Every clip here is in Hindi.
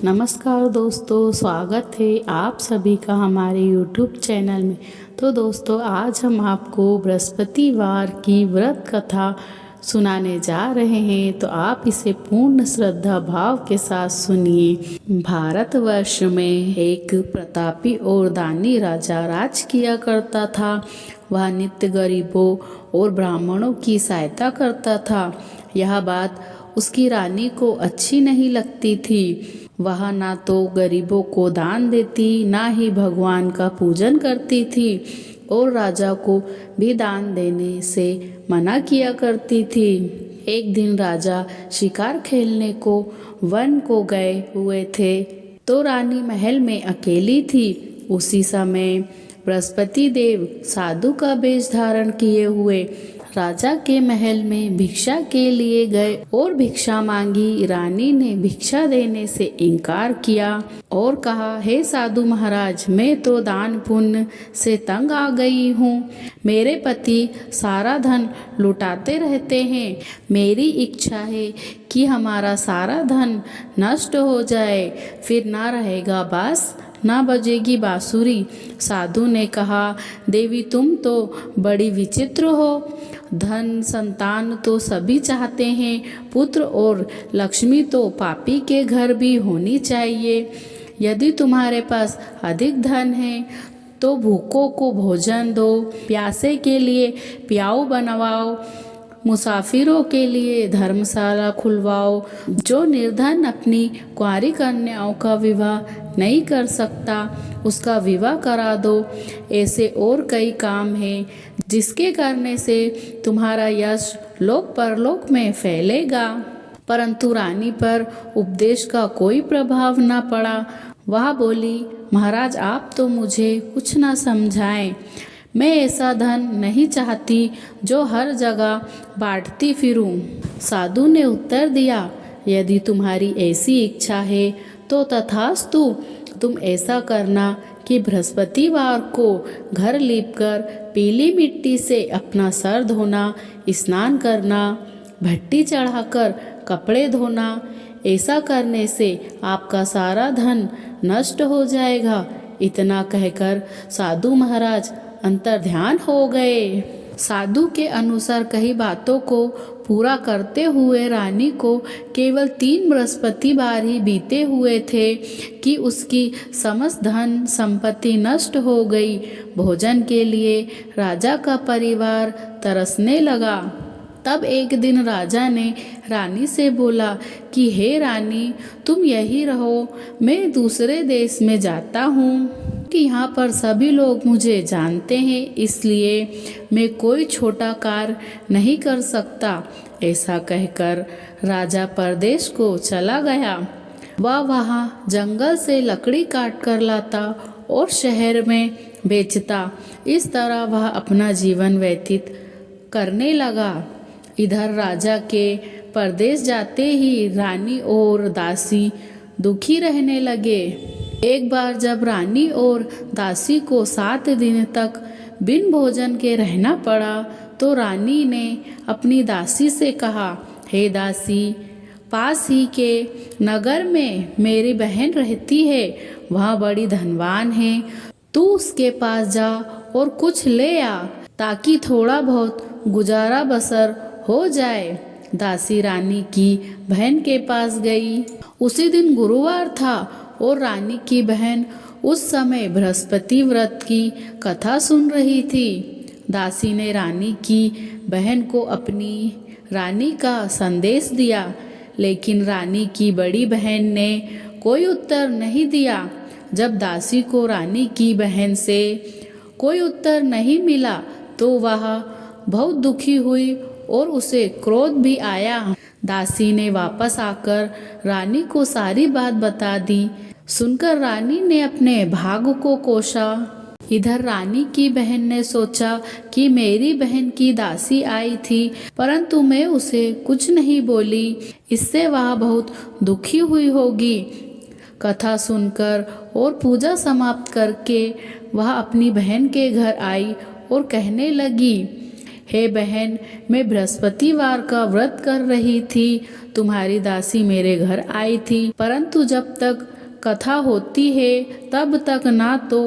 नमस्कार दोस्तों, स्वागत है आप सभी का हमारे YouTube चैनल में। तो दोस्तों, आज हम आपको बृहस्पतिवार की व्रत कथा सुनाने जा रहे हैं, तो आप इसे पूर्ण श्रद्धा भाव के साथ सुनिए। भारतवर्ष में एक प्रतापी और दानी राजा राज किया करता था। वह नित्य गरीबों और ब्राह्मणों की सहायता करता था। यह बात उसकी रानी को अच्छी नहीं लगती थी। वह ना तो गरीबों को दान देती, ना ही भगवान का पूजन करती थी और राजा को भी दान देने से मना किया करती थी। एक दिन राजा शिकार खेलने को वन को गए हुए थे, तो रानी महल में अकेली थी। उसी समय बृहस्पति देव साधु का वेश धारण किए हुए राजा के महल में भिक्षा के लिए गए और भिक्षा मांगी। रानी ने भिक्षा देने से इनकार किया और कहा, हे साधु महाराज, मैं तो दान पुण्य से तंग आ गई हूँ। मेरे पति सारा धन लुटाते रहते हैं। मेरी इच्छा है कि हमारा सारा धन नष्ट हो जाए, फिर ना रहेगा बांस ना बजेगी बांसुरी। साधु ने कहा, देवी तुम तो बड़ी विचित्र हो। धन संतान तो सभी चाहते हैं, पुत्र और लक्ष्मी तो पापी के घर भी होनी चाहिए। यदि तुम्हारे पास अधिक धन है तो भूखों को भोजन दो, प्यासे के लिए प्याऊ बनवाओ, मुसाफिरों के लिए धर्मशाला खुलवाओ। जो निर्धन अपनी कुंवारी कन्याओं का विवाह नहीं कर सकता, उसका विवाह करा दो। ऐसे और कई काम हैं जिसके करने से तुम्हारा यश लोक परलोक में फैलेगा। परंतु रानी पर उपदेश का कोई प्रभाव न पड़ा। वह बोली, महाराज आप तो मुझे कुछ न समझाएं। मैं ऐसा धन नहीं चाहती जो हर जगह बांटती फिरूं। साधु ने उत्तर दिया, यदि तुम्हारी ऐसी इच्छा है तो तथास्तु। तुम ऐसा करना कि बृहस्पतिवार को घर लीपकर पीली मिट्टी से अपना सर धोना, स्नान करना, भट्टी चढ़ाकर कपड़े धोना। ऐसा करने से आपका सारा धन नष्ट हो जाएगा। इतना कहकर साधु महाराज अंतर्ध्यान हो गए। साधु के अनुसार कई बातों को पूरा करते हुए रानी को केवल 3 बृहस्पतिवार ही बीते हुए थे कि उसकी समस्त धन संपत्ति नष्ट हो गई। भोजन के लिए राजा का परिवार तरसने लगा। तब एक दिन राजा ने रानी से बोला कि हे रानी, तुम यही रहो, मैं दूसरे देश में जाता हूँ कि यहाँ पर सभी लोग मुझे जानते हैं, इसलिए मैं कोई छोटा कार्य नहीं कर सकता। ऐसा कहकर राजा परदेश को चला गया। वह वहाँ जंगल से लकड़ी काट कर लाता और शहर में बेचता। इस तरह वह अपना जीवन व्यतीत करने लगा। इधर राजा के परदेश जाते ही रानी और दासी दुखी रहने लगे। एक बार जब रानी और दासी को 7 दिन तक बिन भोजन के रहना पड़ा, तो रानी ने अपनी दासी से कहा, हे दासी, पास ही के नगर में मेरी बहन रहती है। वह बड़ी धनवान है। तू उसके पास जा और कुछ ले आ, ताकि थोड़ा बहुत गुजारा बसर हो जाए। दासी रानी की बहन के पास गई। उसी दिन गुरुवार था और रानी की बहन उस समय बृहस्पति व्रत की कथा सुन रही थी। दासी ने रानी की बहन को अपनी रानी का संदेश दिया, लेकिन रानी की बड़ी बहन ने कोई उत्तर नहीं दिया। जब दासी को रानी की बहन से कोई उत्तर नहीं मिला, तो वह बहुत दुखी हुई और उसे क्रोध भी आया। दासी ने वापस आकर रानी को सारी बात बता दी। सुनकर रानी ने अपने भाग को कोसा। इधर रानी की बहन ने सोचा कि मेरी बहन की दासी आई थी, परंतु मैं उसे कुछ नहीं बोली, इससे वह बहुत दुखी हुई होगी। कथा सुनकर और पूजा समाप्त करके वह अपनी बहन के घर आई और कहने लगी, हे बहन, मैं बृहस्पतिवार का व्रत कर रही थी, तुम्हारी दासी मेरे घर आई थी, परंतु जब तक कथा होती है तब तक ना तो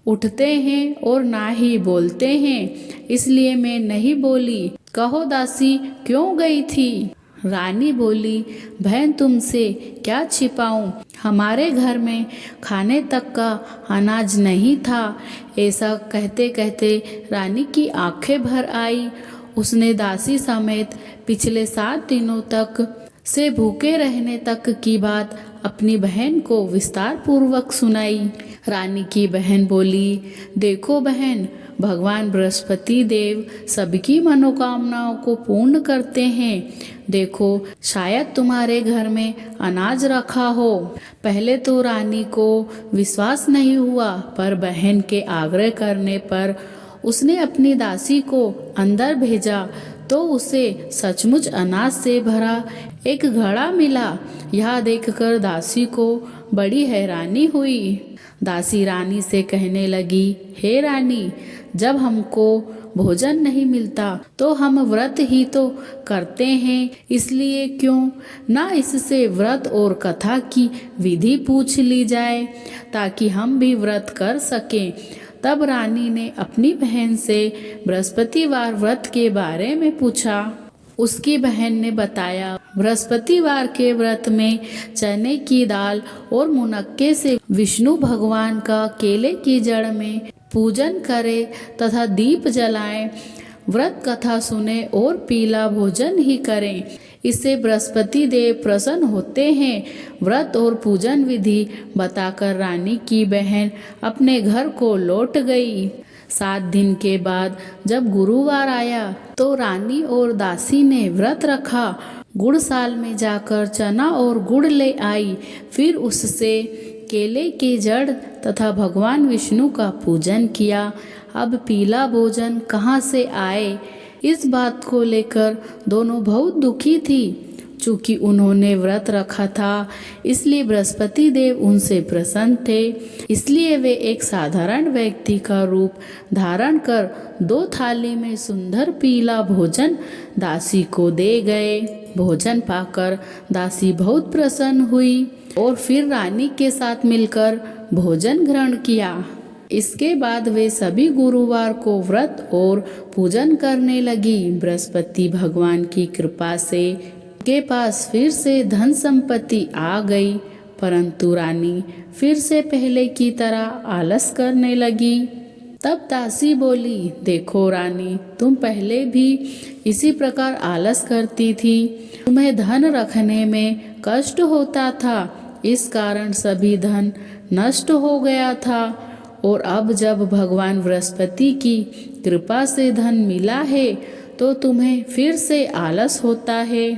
उठते हैं और ना ही बोलते हैं, इसलिए मैं नहीं बोली। कहो दासी, क्यों गई थी? रानी बोली, बहन तुमसे क्या छिपाऊं, हमारे घर में खाने तक का अनाज नहीं था। ऐसा कहते कहते रानी की आंखें भर आई। उसने दासी समेत पिछले 7 दिनों तक से भूखे रहने तक की बात अपनी बहन को विस्तार पूर्वक सुनाई। रानी की बहन बोली, देखो बहन, भगवान बृहस्पति देव सबकी मनोकामनाओं को पूर्ण करते हैं। देखो, शायद तुम्हारे घर में अनाज रखा हो। पहले तो रानी को विश्वास नहीं हुआ, पर बहन के आग्रह करने पर उसने अपनी दासी को अंदर भेजा तो उसे सचमुच अनाज से भरा एक घड़ा मिला। यह देखकर दासी को बड़ी हैरानी हुई। दासी रानी से कहने लगी, हे रानी, जब हमको भोजन नहीं मिलता तो हम व्रत ही तो करते हैं, इसलिए क्यों ना इससे व्रत और कथा की विधि पूछ ली जाए ताकि हम भी व्रत कर सकें। तब रानी ने अपनी बहन से बृहस्पतिवार व्रत के बारे में पूछा। उसकी बहन ने बताया, बृहस्पतिवार के व्रत में चने की दाल और मुनक्के से विष्णु भगवान का केले की जड़ में पूजन करे तथा दीप जलाएं, व्रत कथा सुने और पीला भोजन ही करें, इससे बृहस्पति देव प्रसन्न होते हैं। व्रत और पूजन विधि बताकर रानी की बहन अपने घर को लौट गई। 7 दिन के बाद जब गुरुवार आया तो रानी और दासी ने व्रत रखा। गुड़साल में जाकर चना और गुड़ ले आई, फिर उससे केले की जड़ तथा भगवान विष्णु का पूजन किया। अब पीला भोजन कहाँ से आए, इस बात को लेकर दोनों बहुत दुखी थी। चूँकि उन्होंने व्रत रखा था इसलिए बृहस्पति देव उनसे प्रसन्न थे, इसलिए वे एक साधारण व्यक्ति का रूप धारण कर 2 थाली में सुंदर पीला भोजन दासी को दे गए। भोजन पाकर दासी बहुत प्रसन्न हुई और फिर रानी के साथ मिलकर भोजन ग्रहण किया। इसके बाद वे सभी गुरुवार को व्रत और पूजन करने लगी। बृहस्पति भगवान की कृपा से के पास फिर से धन संपत्ति आ गई, परंतु रानी फिर से पहले की तरह आलस करने लगी। तब दासी बोली, देखो रानी, तुम पहले भी इसी प्रकार आलस करती थी, तुम्हें धन रखने में कष्ट होता था, इस कारण सभी धन नष्ट हो गया था, और अब जब भगवान बृहस्पति की कृपा से धन मिला है तो तुम्हें फिर से आलस होता है।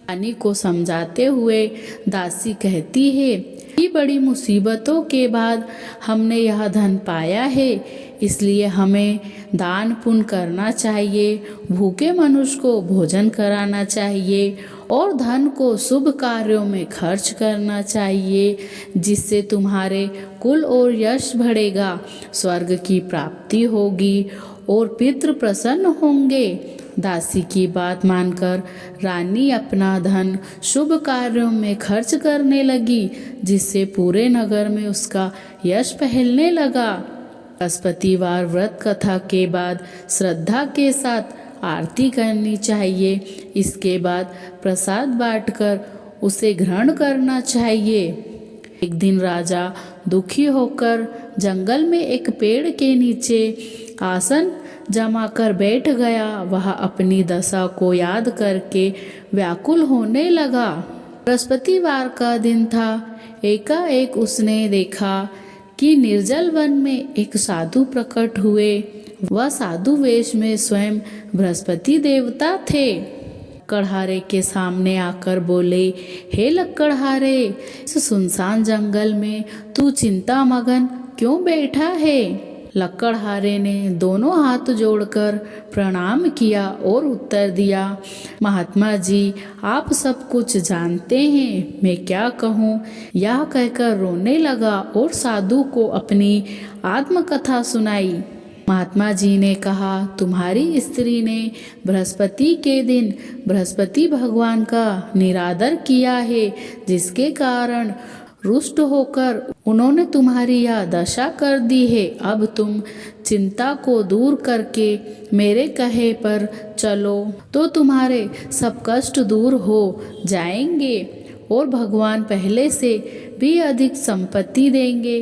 रानी को समझाते हुए दासी कहती है कि बड़ी मुसीबतों के बाद हमने यह धन पाया है, इसलिए हमें दान पुण्य करना चाहिए, भूखे मनुष्य को भोजन कराना चाहिए और धन को शुभ कार्यों में खर्च करना चाहिए, जिससे तुम्हारे कुल और यश बढ़ेगा, स्वर्ग की प्राप्ति होगी और पितृ प्रसन्न होंगे। दासी की बात मानकर रानी अपना धन शुभ कार्यों में खर्च करने लगी, जिससे पूरे नगर में उसका यश फैलने लगा। बृहस्पतिवार व्रत कथा के बाद श्रद्धा के साथ आरती करनी चाहिए। इसके बाद प्रसाद बांटकर उसे ग्रहण करना चाहिए। एक दिन राजा दुखी होकर जंगल में एक पेड़ के नीचे आसन जमा कर बैठ गया। वह अपनी दशा को याद करके व्याकुल होने लगा। बृहस्पतिवार का दिन था। एकाएक उसने देखा कि निर्जल वन में एक साधु प्रकट हुए। वह साधु वेश में स्वयं बृहस्पति देवता थे। लक्कड़हारे के सामने आकर बोले, हे लक्कड़हारे, इस सुनसान जंगल में तू चिंता मगन क्यों बैठा है? लक्कड़हारे ने दोनों हाथ जोड़कर प्रणाम किया और उत्तर दिया, महात्मा जी, आप सब कुछ जानते हैं, मैं क्या कहूँ? यह कहकर रोने लगा और साधु को अपनी आत्मकथा सुनाई। महात्मा जी ने कहा, तुम्हारी स्त्री ने बृहस्पति के दिन बृहस्पति भगवान का निरादर किया है, जिसके कारण रुष्ट होकर उन्होंने तुम्हारी यह दशा कर दी है। अब तुम चिंता को दूर करके मेरे कहे पर चलो तो तुम्हारे सब कष्ट दूर हो जाएंगे और भगवान पहले से भी अधिक संपत्ति देंगे।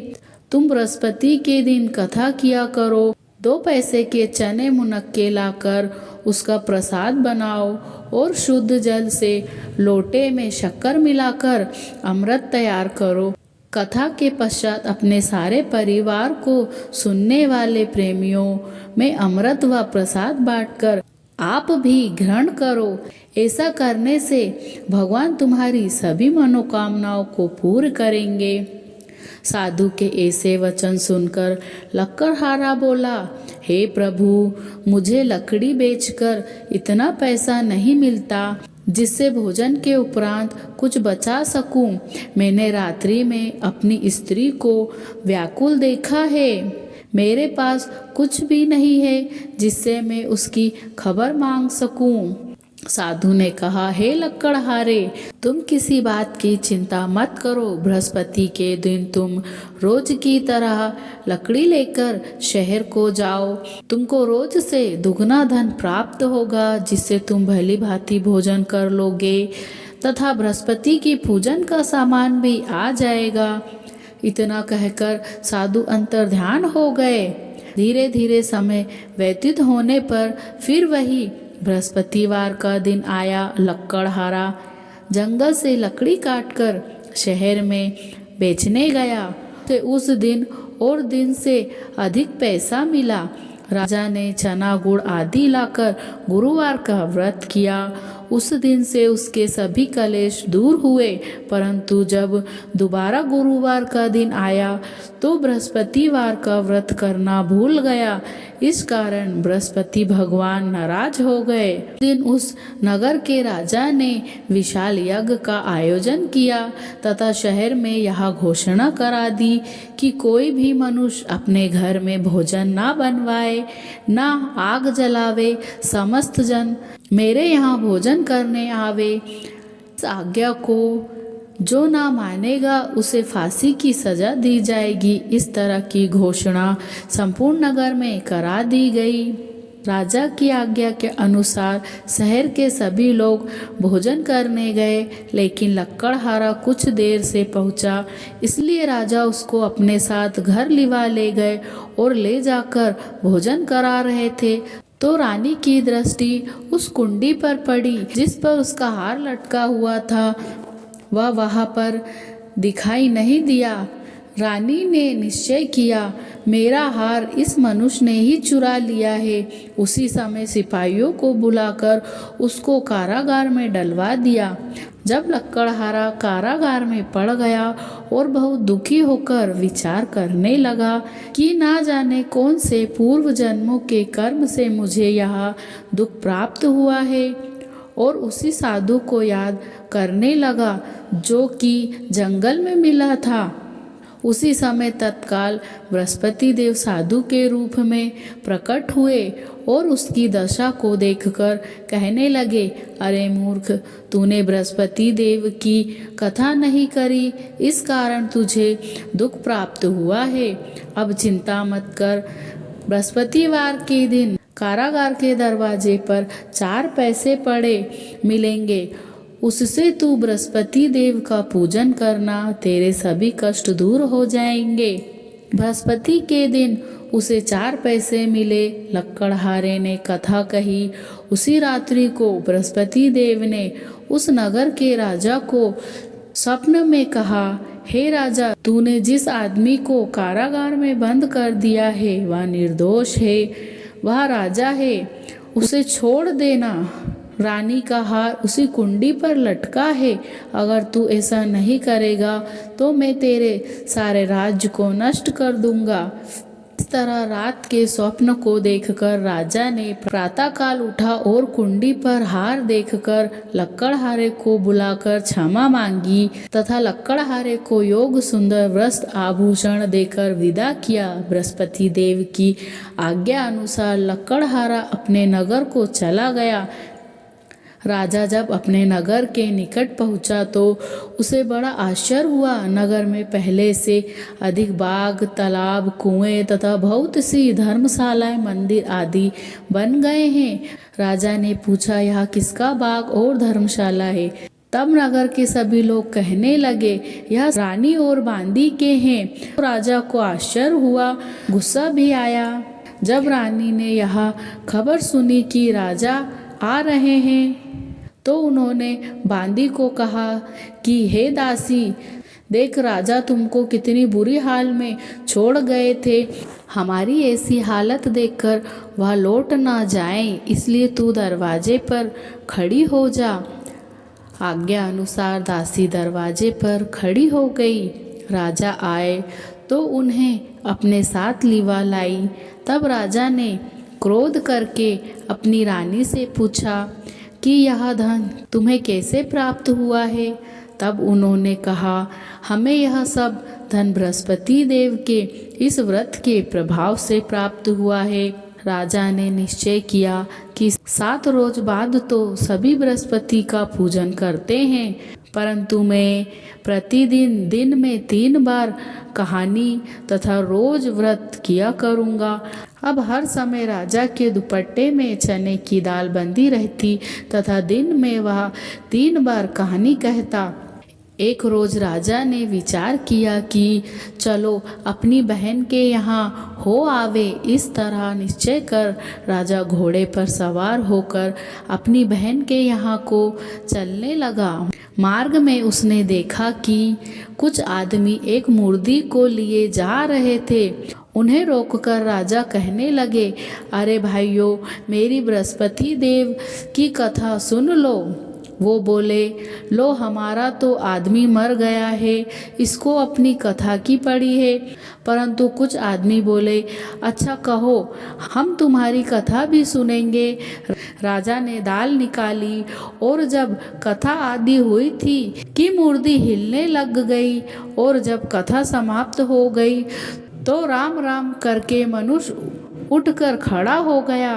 तुम बृहस्पति के दिन कथा किया करो। 2 पैसे के चने मुनक्के लाकर उसका प्रसाद बनाओ और शुद्ध जल से लोटे में शक्कर मिलाकर अमृत तैयार करो। कथा के पश्चात अपने सारे परिवार को सुनने वाले प्रेमियों में अमृत व प्रसाद बांटकर आप भी ग्रहण करो। ऐसा करने से भगवान तुम्हारी सभी मनोकामनाओं को पूर्ण करेंगे। साधु के ऐसे वचन सुनकर लक्कड़हारा बोला, हे प्रभु, मुझे लकड़ी बेचकर इतना पैसा नहीं मिलता जिससे भोजन के उपरांत कुछ बचा सकूं। मैंने रात्रि में अपनी स्त्री को व्याकुल देखा है। मेरे पास कुछ भी नहीं है जिससे मैं उसकी खबर मांग सकूं। साधु ने कहा, हे लक्कड़हारे, तुम किसी बात की चिंता मत करो। बृहस्पति के दिन तुम रोज की तरह लकड़ी लेकर शहर को जाओ। तुमको रोज से दुगना धन प्राप्त होगा, जिससे तुम भली भांति भोजन कर लोगे तथा बृहस्पति की पूजन का सामान भी आ जाएगा। इतना कहकर साधु अंतर्ध्यान हो गए। धीरे धीरे समय व्यतीत होने पर फिर वही बृहस्पतिवार का दिन आया। लक्कड़हारा जंगल से लकड़ी काटकर शहर में बेचने गया। तो उस दिन और दिन से अधिक पैसा मिला। राजा ने चना गुड़ आदि लाकर गुरुवार का व्रत किया। उस दिन से उसके सभी कलेश दूर हुए। परंतु जब दोबारा गुरुवार का दिन आया तो बृहस्पतिवार का व्रत करना भूल गया। इस कारण बृहस्पति भगवान नाराज हो गए। दिन उस नगर के राजा ने विशाल यज्ञ का आयोजन किया तथा शहर में यह घोषणा करा दी कि कोई भी मनुष्य अपने घर में भोजन ना बनवाए, ना आग जलावे। समस्त जन मेरे यहाँ भोजन करने आवे। इस आज्ञा को जो ना मानेगा उसे फांसी की सजा दी जाएगी। इस तरह की घोषणा संपूर्ण नगर में करा दी गई। राजा की आज्ञा के अनुसार शहर के सभी लोग भोजन करने गए, लेकिन लक्कड़हारा कुछ देर से पहुंचा, इसलिए राजा उसको अपने साथ घर लिवा ले गए और ले जाकर भोजन करा रहे थे तो रानी की दृष्टि उस कुंडी पर पड़ी जिस पर उसका हार लटका हुआ था। वह वहाँ पर दिखाई नहीं दिया। रानी ने निश्चय किया, मेरा हार इस मनुष्य ने ही चुरा लिया है। उसी समय सिपाहियों को बुलाकर उसको कारागार में डलवा दिया। जब लक्कड़हारा कारागार में पड़ गया और बहुत दुखी होकर विचार करने लगा कि ना जाने कौन से पूर्व जन्मों के कर्म से मुझे यह दुख प्राप्त हुआ है, और उसी साधु को याद करने लगा जो कि जंगल में मिला था। उसी समय तत्काल बृहस्पति देव साधु के रूप में प्रकट हुए और उसकी दशा को देखकर कहने लगे, अरे मूर्ख, तूने बृहस्पति देव की कथा नहीं करी, इस कारण तुझे दुख प्राप्त हुआ है। अब चिंता मत कर। बृहस्पतिवार के दिन कारागार के दरवाजे पर 4 पैसे पड़े मिलेंगे। उससे तू बृहस्पति देव का पूजन करना, तेरे सभी कष्ट दूर हो जाएंगे। बृहस्पति के दिन उसे 4 पैसे मिले। लक्कड़हारे ने कथा कही। उसी रात्रि को बृहस्पति देव ने उस नगर के राजा को स्वप्न में कहा, हे राजा, तूने जिस आदमी को कारागार में बंद कर दिया है वह निर्दोष है, वह राजा है, उसे छोड़ देना। रानी का हार उसी कुंडी पर लटका है। अगर तू ऐसा नहीं करेगा तो मैं तेरे सारे राज्य को नष्ट कर दूंगा। तरह रात के स्वप्न को देखकर राजा ने प्रातःकाल उठा और कुंडी पर हार देखकर लक्कड़हारे को बुलाकर क्षमा मांगी तथा लक्कड़हारे को योग सुंदर वस्त्र आभूषण देकर विदा किया। बृहस्पति देव की आज्ञा अनुसार लक्कड़हारा अपने नगर को चला गया। राजा जब अपने नगर के निकट पहुंचा तो उसे बड़ा आश्चर्य हुआ। नगर में पहले से अधिक बाग, तालाब, कुएं तथा बहुत सी धर्मशालाएं, मंदिर आदि बन गए हैं। राजा ने पूछा, यह किसका बाग और धर्मशाला है? तब नगर के सभी लोग कहने लगे, यह रानी और बांदी के हैं। तो राजा को आश्चर्य हुआ, गुस्सा भी आया। जब रानी ने यह खबर सुनी कि राजा आ रहे हैं तो उन्होंने बांदी को कहा कि हे दासी, देख राजा तुमको कितनी बुरी हाल में छोड़ गए थे। हमारी ऐसी हालत देखकर वह लौट ना जाएं, इसलिए तू दरवाजे पर खड़ी हो जा। आज्ञा अनुसार दासी दरवाजे पर खड़ी हो गई। राजा आए तो उन्हें अपने साथ लिवा लाई। तब राजा ने क्रोध करके अपनी रानी से पूछा कि यह धन तुम्हें कैसे प्राप्त हुआ है? तब उन्होंने कहा, हमें यह सब धन बृहस्पति देव के इस व्रत के प्रभाव से प्राप्त हुआ है। राजा ने निश्चय किया कि 7 रोज बाद तो सभी बृहस्पति का पूजन करते हैं, परंतु मैं प्रतिदिन दिन में 3 बार कहानी तथा रोज व्रत किया करूँगा। अब हर समय राजा के दुपट्टे में चने की दाल बंधी रहती तथा दिन में वह 3 बार कहानी कहता। एक रोज राजा ने विचार किया कि चलो अपनी बहन के यहाँ हो आवे। इस तरह निश्चय कर राजा घोड़े पर सवार होकर अपनी बहन के यहाँ को चलने लगा। मार्ग में उसने देखा कि कुछ आदमी एक मुर्दी को लिए जा रहे थे। उन्हें रोककर राजा कहने लगे, अरे भाइयों, मेरी बृहस्पति देव की कथा सुन लो। वो बोले, लो हमारा तो आदमी मर गया है, इसको अपनी कथा की पड़ी है। परंतु कुछ आदमी बोले, अच्छा कहो, हम तुम्हारी कथा भी सुनेंगे। राजा ने दाल निकाली और जब कथा आदि हुई थी कि मुर्दी हिलने लग गई और जब कथा समाप्त हो गई तो राम राम करके मनुष्य उठकर खड़ा हो गया।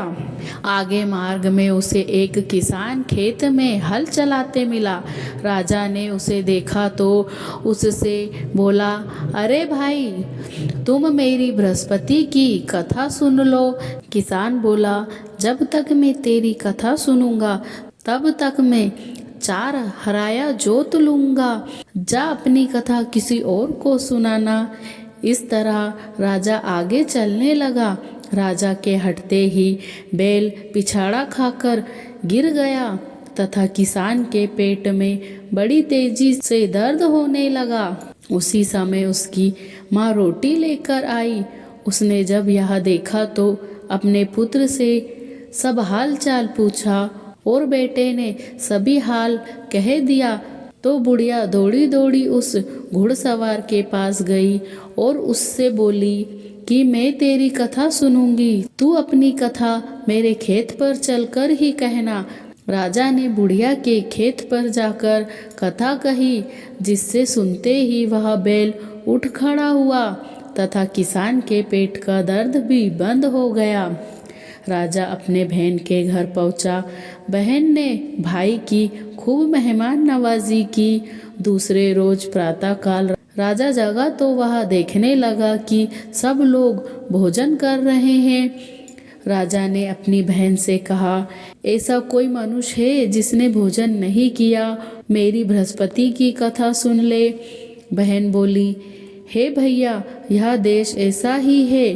आगे मार्ग में उसे एक किसान खेत में हल चलाते मिला। राजा ने उसे देखा तो उससे बोला, अरे भाई, तुम मेरी बृहस्पति की कथा सुन लो। किसान बोला, जब तक मैं तेरी कथा सुनूंगा तब तक मैं 4 हराया जोत लूंगा। जा अपनी कथा किसी और को सुनाना। इस तरह राजा आगे चलने लगा। राजा के हटते ही बैल पिछाड़ा खाकर गिर गया तथा किसान के पेट में बड़ी तेजी से दर्द होने लगा। उसी समय उसकी माँ रोटी लेकर आई। उसने जब यह देखा तो अपने पुत्र से सब हाल चाल पूछा और बेटे ने सभी हाल कह दिया। तो बुढ़िया दौड़ी दौड़ी उस घुड़सवार के पास गई और उससे बोली कि मैं तेरी कथा सुनूंगी, तू अपनी कथा मेरे खेत पर चलकर ही कहना। राजा ने बुढ़िया के खेत पर जाकर कथा कही, जिससे सुनते ही वह बैल उठ खड़ा हुआ तथा किसान के पेट का दर्द भी बंद हो गया। राजा अपने बहन के घर पहुंचा। बहन ने भाई की खूब मेहमान नवाजी की। दूसरे रोज प्रातःकाल राजा जगा तो वह देखने लगा कि सब लोग भोजन कर रहे हैं। राजा ने अपनी बहन से कहा, ऐसा कोई मनुष्य है जिसने भोजन नहीं किया? मेरी बृहस्पति की कथा सुन ले। बहन बोली, हे भैया, यह देश ऐसा ही है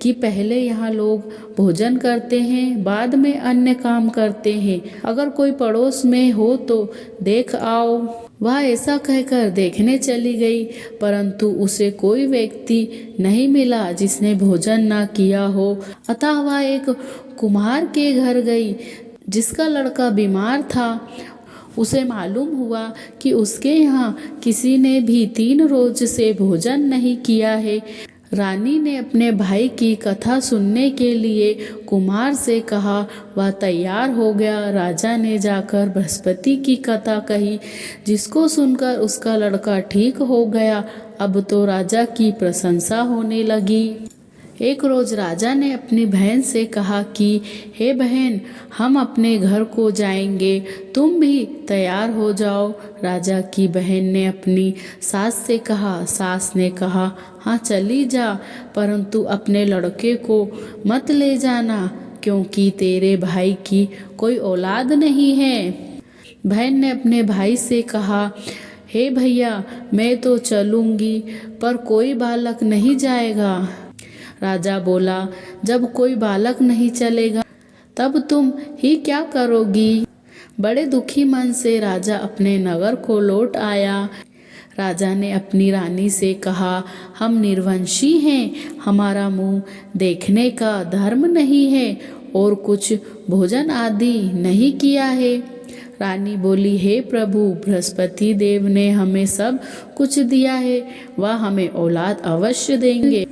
कि पहले यहाँ लोग भोजन करते हैं, बाद में अन्य काम करते हैं। अगर कोई पड़ोस में हो तो देख आओ। वह ऐसा कहकर देखने चली गई, परंतु उसे कोई व्यक्ति नहीं मिला जिसने भोजन ना किया हो। अतः वह एक कुम्हार के घर गई जिसका लड़का बीमार था। उसे मालूम हुआ कि उसके यहाँ किसी ने भी 3 रोज से भोजन नहीं किया है। रानी ने अपने भाई की कथा सुनने के लिए कुम्हार से कहा। वह तैयार हो गया। राजा ने जाकर बृहस्पति की कथा कही, जिसको सुनकर उसका लड़का ठीक हो गया। अब तो राजा की प्रशंसा होने लगी। एक रोज राजा ने अपनी बहन से कहा कि हे बहन, हम अपने घर को जाएंगे, तुम भी तैयार हो जाओ। राजा की बहन ने अपनी सास से कहा। सास ने कहा, हाँ चली जा, परंतु अपने लड़के को मत ले जाना, क्योंकि तेरे भाई की कोई औलाद नहीं है। बहन ने अपने भाई से कहा, हे भैया, मैं तो चलूंगी, पर कोई बालक नहीं जाएगा। राजा बोला, जब कोई बालक नहीं चलेगा तब तुम ही क्या करोगी। बड़े दुखी मन से राजा अपने नगर को लौट आया। राजा ने अपनी रानी से कहा, हम निर्वंशी हैं, हमारा मुंह देखने का धर्म नहीं है और कुछ भोजन आदि नहीं किया है। रानी बोली, हे प्रभु, बृहस्पति देव ने हमें सब कुछ दिया है, वह हमें औलाद अवश्य देंगे।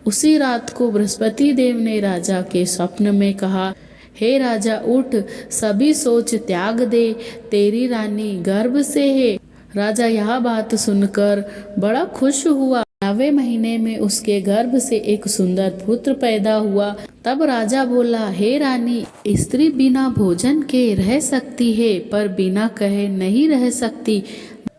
उसी रात को बृहस्पति देव ने राजा के स्वप्न में कहा, हे राजा, उठ, सभी सोच त्याग दे, तेरी रानी गर्भ से है। राजा यह बात सुनकर बड़ा खुश हुआ। 9वें महीने में उसके गर्भ से एक सुंदर पुत्र पैदा हुआ। तब राजा बोला, हे रानी, स्त्री बिना भोजन के रह सकती है, पर बिना कहे नहीं रह सकती।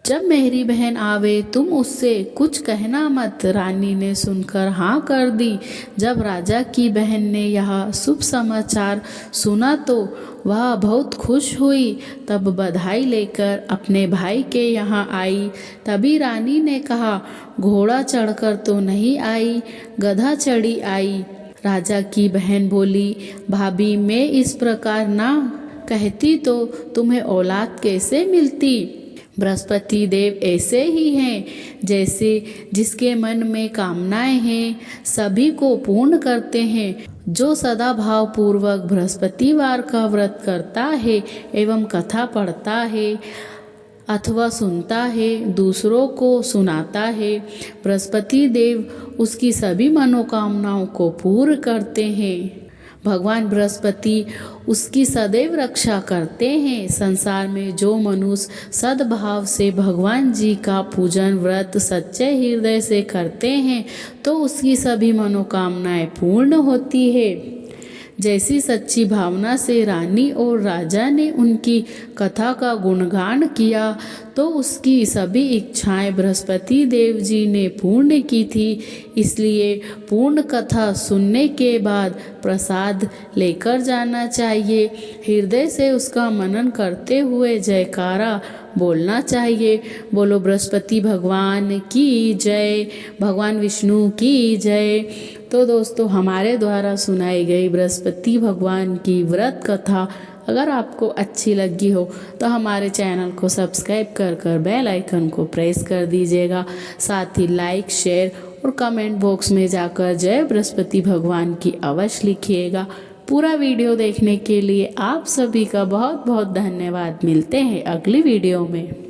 जब मेरी बहन आवे तुम उससे कुछ कहना मत। रानी ने सुनकर हाँ कर दी। जब राजा की बहन ने यह शुभ समाचार सुना तो वह बहुत खुश हुई। तब बधाई लेकर अपने भाई के यहाँ आई। तभी रानी ने कहा, घोड़ा चढ़कर तो नहीं आई, गधा चढ़ी आई। राजा की बहन बोली, भाभी, मैं इस प्रकार ना कहती तो तुम्हें औलाद कैसे मिलती। बृहस्पति देव ऐसे ही हैं, जैसे जिसके मन में कामनाएं हैं सभी को पूर्ण करते हैं। जो सदा भाव पूर्वक बृहस्पतिवार का व्रत करता है एवं कथा पढ़ता है अथवा सुनता है, दूसरों को सुनाता है, बृहस्पति देव उसकी सभी मनोकामनाओं को पूर्ण करते हैं। भगवान बृहस्पति उसकी सदैव रक्षा करते हैं। संसार में जो मनुष्य सद्भाव से भगवान जी का पूजन व्रत सच्चे हृदय से करते हैं तो उसकी सभी मनोकामनाएं पूर्ण होती है। जैसी सच्ची भावना से रानी और राजा ने उनकी कथा का गुणगान किया तो उसकी सभी इच्छाएं बृहस्पति देव जी ने पूर्ण की थी। इसलिए पूर्ण कथा सुनने के बाद प्रसाद लेकर जाना चाहिए। हृदय से उसका मनन करते हुए जयकारा बोलना चाहिए। बोलो बृहस्पति भगवान की जय, भगवान विष्णु की जय। तो दोस्तों, हमारे द्वारा सुनाई गई बृहस्पति भगवान की व्रत कथा अगर आपको अच्छी लगी हो तो हमारे चैनल को सब्सक्राइब कर बेल आइकन को प्रेस कर दीजिएगा। साथ ही लाइक, शेयर और कमेंट बॉक्स में जाकर जय बृहस्पति भगवान की अवश्य लिखिएगा। पूरा वीडियो देखने के लिए आप सभी का बहुत बहुत धन्यवाद। मिलते हैं अगली वीडियो में।